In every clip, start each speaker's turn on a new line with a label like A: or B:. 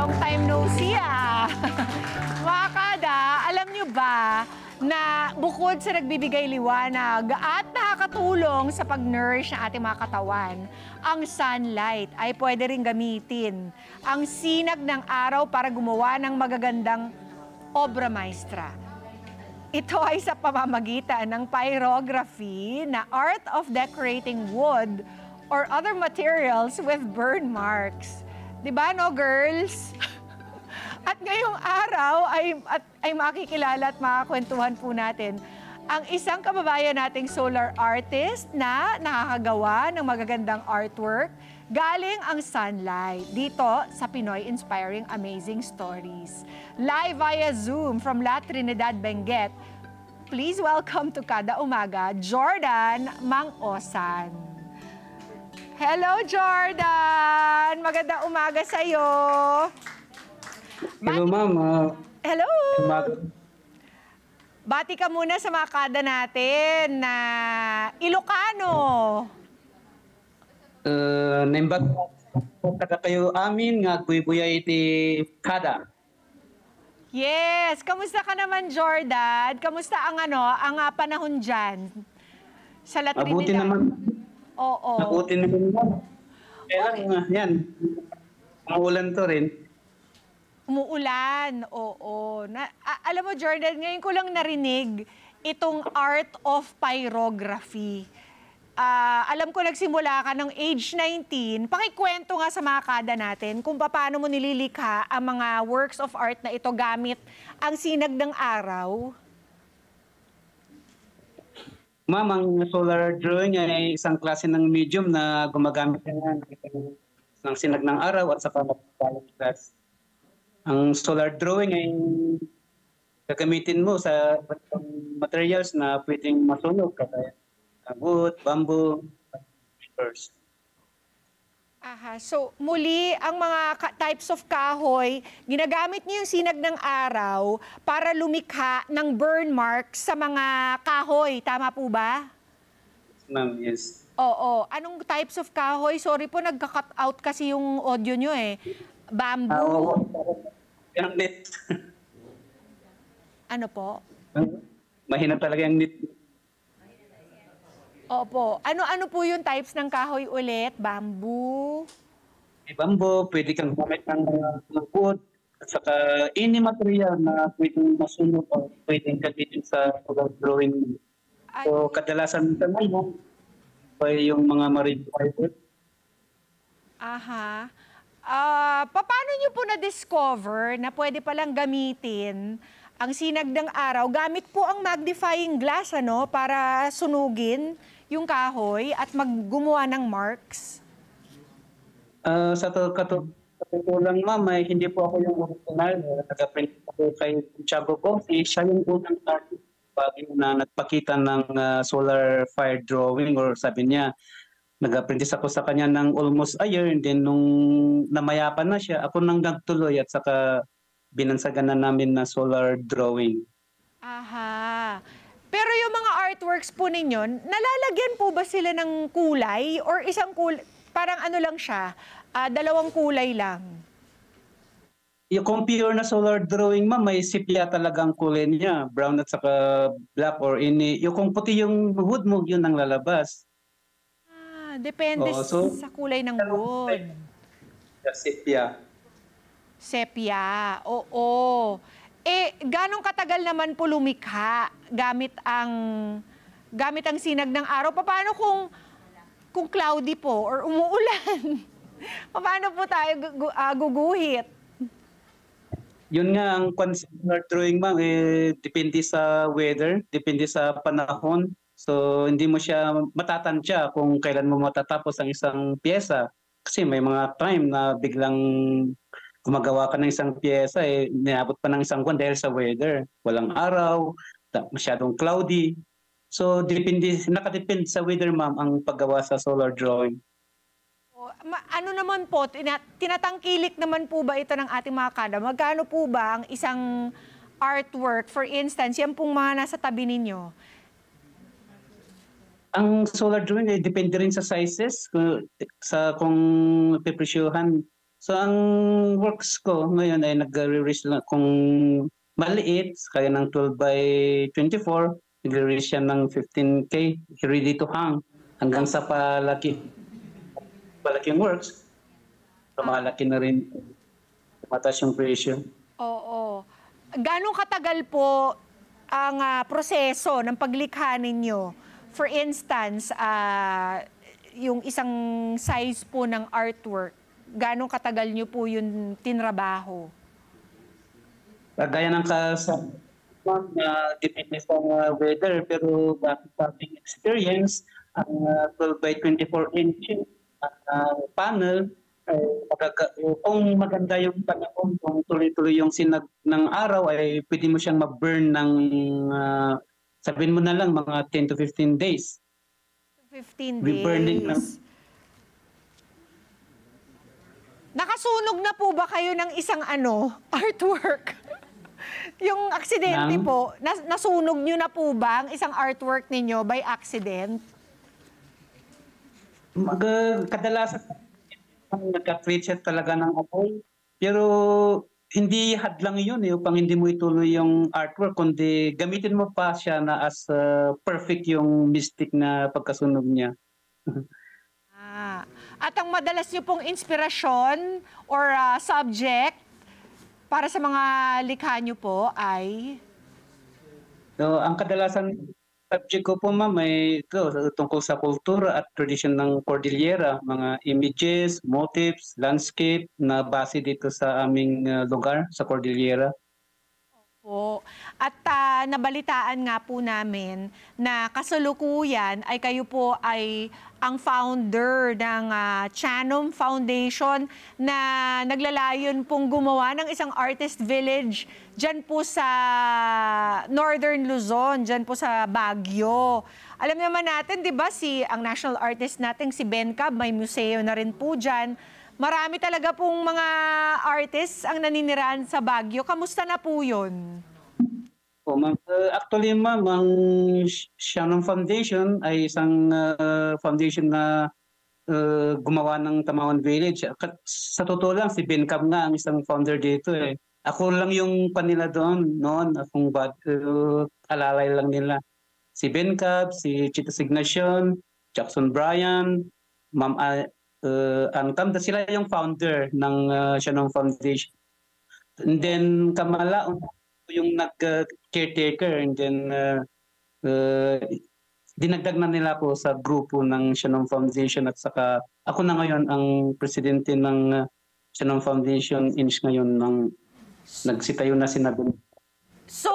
A: long time no see Mga kada, alam nyo ba na bukod sa nagbibigay liwanag at nakakatulong sa pag-nourish ng ating mga katawan, ang sunlight ay pwede rin gamitin ang sinag ng araw para gumawa ng magagandang obra maestra. Ito ay sa pamamagitan ng pyrography na art of decorating wood or other materials with burn marks. Diba no, girls? At ngayong araw ay makikilala at makakwentuhan po natin ang isang kababayan nating solar artist na nakakagawa ng magagandang artwork galing ang sunlight dito sa Pinoy Inspiring Amazing Stories. Live via Zoom from La Trinidad, Benguet, please welcome to Kada Umaga, Jordan Mang-Osan. Hello, Jordan! Magandang umaga sa'yo!
B: Hello, ma'am.
A: Hello! Bati ka muna sa mga kada natin na Ilocano.
B: Nembag taga kayo amin nga kuy-kuya iti kada.
A: Yes, kamusta ka naman, Jordan? Kamusta ang panahon diyan sa La Trinidad?
B: Mabuti naman.
A: Oo.
B: Mabuti naman. Kailan yan. Maulan to rin.
A: Umuulan, oo. Alam mo, Jordan, ngayon ko lang narinig itong art of pyrography. Alam ko nagsimula ka ng age 19. Pakikwento nga sa mga kada natin kung paano mo nililikha ang mga works of art na ito gamit ang sinag ng araw.
B: Ma'am, ang solar drawing ay isang klase ng medium na gumagamit ng sinag ng araw at saka class. Ang solar drawing ay gagamitin mo sa materials na pwedeng masunog, kaya wood, bamboo, papers.
A: Aha, so muli ang mga types of kahoy, ginagamit niyo yung sinag ng araw para lumikha ng burn marks sa mga kahoy. Tama po ba?
B: Ma'am, yes.
A: Oo. Anong types of kahoy? Sorry po, nagka-cut out kasi yung audio nyo eh. Bamboo?
B: Yung net.
A: Ano po?
B: Mahina talaga yung net.
A: Opo. Ano po yung types ng kahoy ulit? Bamboo?
B: May bamboo, pwede kang gumamit ng wood, at saka any material na pwedeng masunog o pwedeng gamitin sa drawing. So, kadalasan ito naman, yung mga marine fiber.
A: Aha. Paano nyo po na-discover na pwede palang gamitin ang sinag ng araw gamit po ang magnifying glass para sunugin yung kahoy at maggumawa ng marks?
B: Sa katutulan, ma'am, hindi po ako yung original. Nag-print ako kay Tiago ko. Siya yung unang artist bago na nagpakita ng solar fire drawing, or sabi niya, nag-apprentice ako sa kanya ng almost a year, and then nung namayapan na siya, ako nang nagtuloy at saka binansagan na namin na solar drawing.
A: Aha. Pero yung mga artworks po ninyo, nalalagyan po ba sila ng kulay or isang kulay, parang ano lang siya, dalawang kulay lang?
B: Yung pure na solar drawing, ma'am, may sepia talagang kulay niya, brown at saka black or any. Yung kung puti yung wood mo, yun ang lalabas.
A: Depende sa kulay ng wood.
B: Sepia.
A: Sepia, oo. Ganong katagal naman po lumikha gamit ang sinag ng araw? Paano kung cloudy po or umuulan? Paano po tayo guguhit?
B: Yun nga ang concept drawing, ma'am, depende sa weather, depende sa panahon. So, hindi mo siya matatansya kung kailan mo matatapos ang isang pyesa. Kasi may mga time na biglang gumagawa ka ng isang pyesa, niabot pa ng isang buwan dahil sa weather. Walang araw, masyadong cloudy. So, nakadepende sa weather, ma'am, ang paggawa sa solar drawing.
A: Ano naman po, tinatangkilik naman po ba ito ng ating mga kada? Magkano po ba ang isang artwork? For instance, yan pong mga nasa tabi ninyo.
B: Ang solar drawing ay depende rin sa sizes, kung pipresyuhan. So ang works ko ngayon ay nagre-release lang kung maliit, kaya ng 12 by 24, nagre-release siya ng 15K, ready to hang. Hanggang sa palaking works, lumalaki na rin, mataas yung presyo.
A: Oo. Ganong katagal po ang proseso ng paglikha ninyo? For instance, yung isang size po ng artwork, ganong katagal nyo po yung tinrabaho?
B: Gaya ng na depende sa weather, pero bakit sa ating experience, ang 12 by 24 inch panel, kung maganda yung panahon, kung tuloy-tuloy yung sinag ng araw, ay pwede mo siyang ma-burn ng, sabihin mo na lang, mga 10 to 15 days.
A: 15
B: Reburning ng
A: days. Nakasunog na po ba kayo ng isang artwork? Yung aksidente po, nasunog nyo na po ba ang isang artwork ninyo by accident?
B: Kadalasan nagka-create siya talaga ng apoy. Pero hindi hadlang yun upang hindi mo ituloy yung artwork, kundi gamitin mo pa siya na as perfect yung mystic na pagkasunog niya.
A: At ang madalas nyo pong inspirasyon or subject para sa mga likha nyo po ay?
B: So, ang kadalasan subject ko po, ma'am, ay ito, tungkol sa kultura at tradisyon ng Cordillera, mga images, motifs, landscape na base dito sa aming lugar sa Cordillera.
A: Po. At nabalitaan nga po namin na kasalukuyan ay kayo po ay ang founder ng Chanom Foundation na naglalayon pong gumawa ng isang artist village dyan po sa Northern Luzon, dyan po sa Baguio. Alam naman natin, di ba, ang national artist natin, si Ben Cab, may museo na rin po dyan. Marami talaga pong mga artists ang naninirahan sa Baguio. Kamusta na po yun?
B: Actually, ma'am, ang Shannon Foundation ay isang foundation na gumawa ng Tamawan Village. Sa totoo lang, si Ben Cab nga ang isang founder dito eh. Ako lang yung panila doon noon. Akong alalay lang nila. Si Ben Cab, si Chito Signacion, Jackson Bryan, Ma'am ang Tamda, sila yung founder ng Shannon Foundation. And then Kamala yung nag-caretaker, and then dinagdag na nila po sa grupo ng Shannon Foundation, at saka ako na ngayon ang presidente ng Shannon Foundation Inc. ngayon ng nagsitayo na sinabi.
A: So,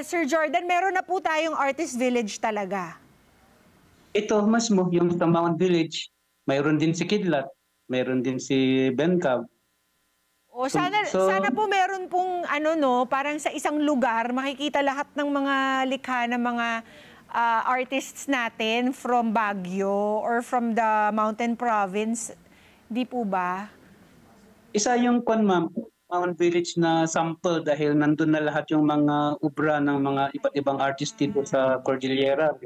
A: Sir Jordan, meron na po tayong artist village talaga?
B: Ito mismo, yung Tamawan Village, mayroon din si Kidlat, mayroon din si Ben Cab.
A: O sana po meron pong parang sa isang lugar makikita lahat ng mga likha ng mga artists natin from Baguio or from the Mountain Province. Di po ba?
B: Isa yung ma'am, Tamawan Village na sample dahil nandun na lahat yung mga obra ng mga iba't ibang artist dito sa Cordillera.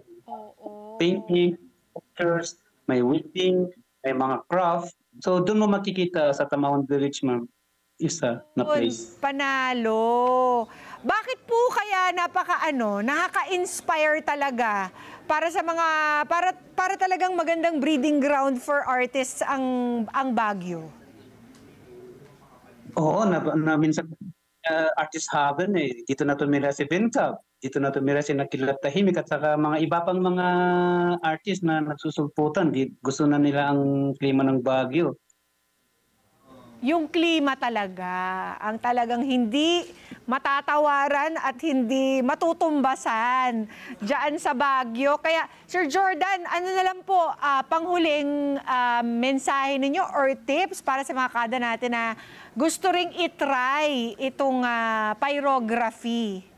B: Painting, pictures, may weaving, may mga craft. So doon mo makikita sa Tamawan Village, ma'am, isa na place.
A: Panalo. Bakit po kaya nakaka-inspire talaga para sa mga para talagang magandang breeding ground for artists ang Baguio?
B: Oo, na minsan artist haven eh. Dito na tumira si Ben Cab. Dito na tumira si Nakilat Tahimik, at saka mga iba pang mga artist na nagsusulputan. Gusto na nila ang klima ng Baguio.
A: Yung klima talaga, ang talagang hindi matatawaran at hindi matutumbasan diyan sa Baguio. Kaya, Sir Jordan, na lang po, panghuling mensahe ninyo or tips para sa mga kada natin na gusto ring itry itong pyrography?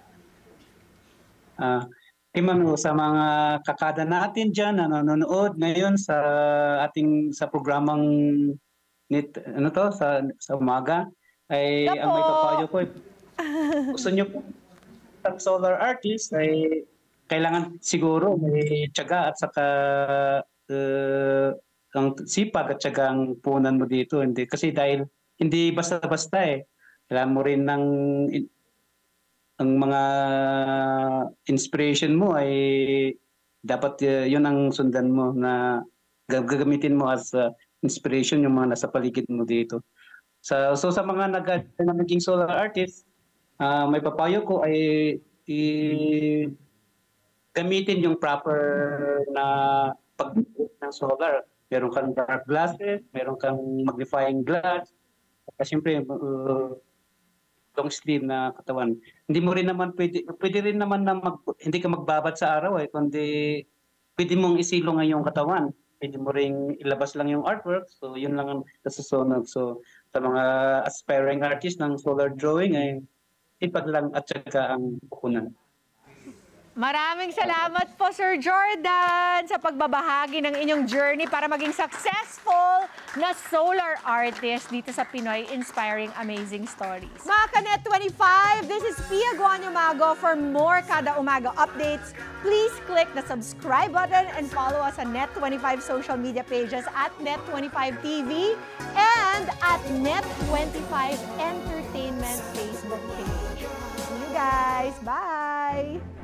B: Sa mga kakada natin dyan na nanonood ngayon sa programang sa umaga, ay ang may papayo ko, gusto nyo po ang solar artist, ay kailangan siguro may tiyaga at saka ang sipag at saka ang punan mo dito. Hindi, kasi dahil hindi basta-basta eh. Kailangan mo rin ang mga inspiration mo ay dapat yun ang sundan mo na gagamitin mo as inspiration yung mga nasa paligid mo dito. So sa mga naging solar artist, may papayo ko ay gamitin yung proper na pag-build ng solar. Meron kang dark glasses, meron kang magnifying glass, kasi siyempre long sleeve na katawan. Hindi mo rin naman pwede rin naman na hindi ka magbabad sa araw eh, kundi pwede mong isilong ang iyong katawan. Pwede mo ring ilabas lang yung artwork. So yun lang ang nasusunog. So sa mga aspiring artists ng solar drawing ay ipag lang at saka ang pukunan.
A: Maraming salamat po, Sir Jordan, sa pagbabahagi ng inyong journey para maging successful na solar artist dito sa Pinoy Inspiring Amazing Stories. Mga Kanet 25, this is Pia Guanyamago. For more Kada Umaga updates, please click the subscribe button and follow us on Net25 social media pages at Net25 TV and at Net25 Entertainment Facebook page. See you guys. Bye!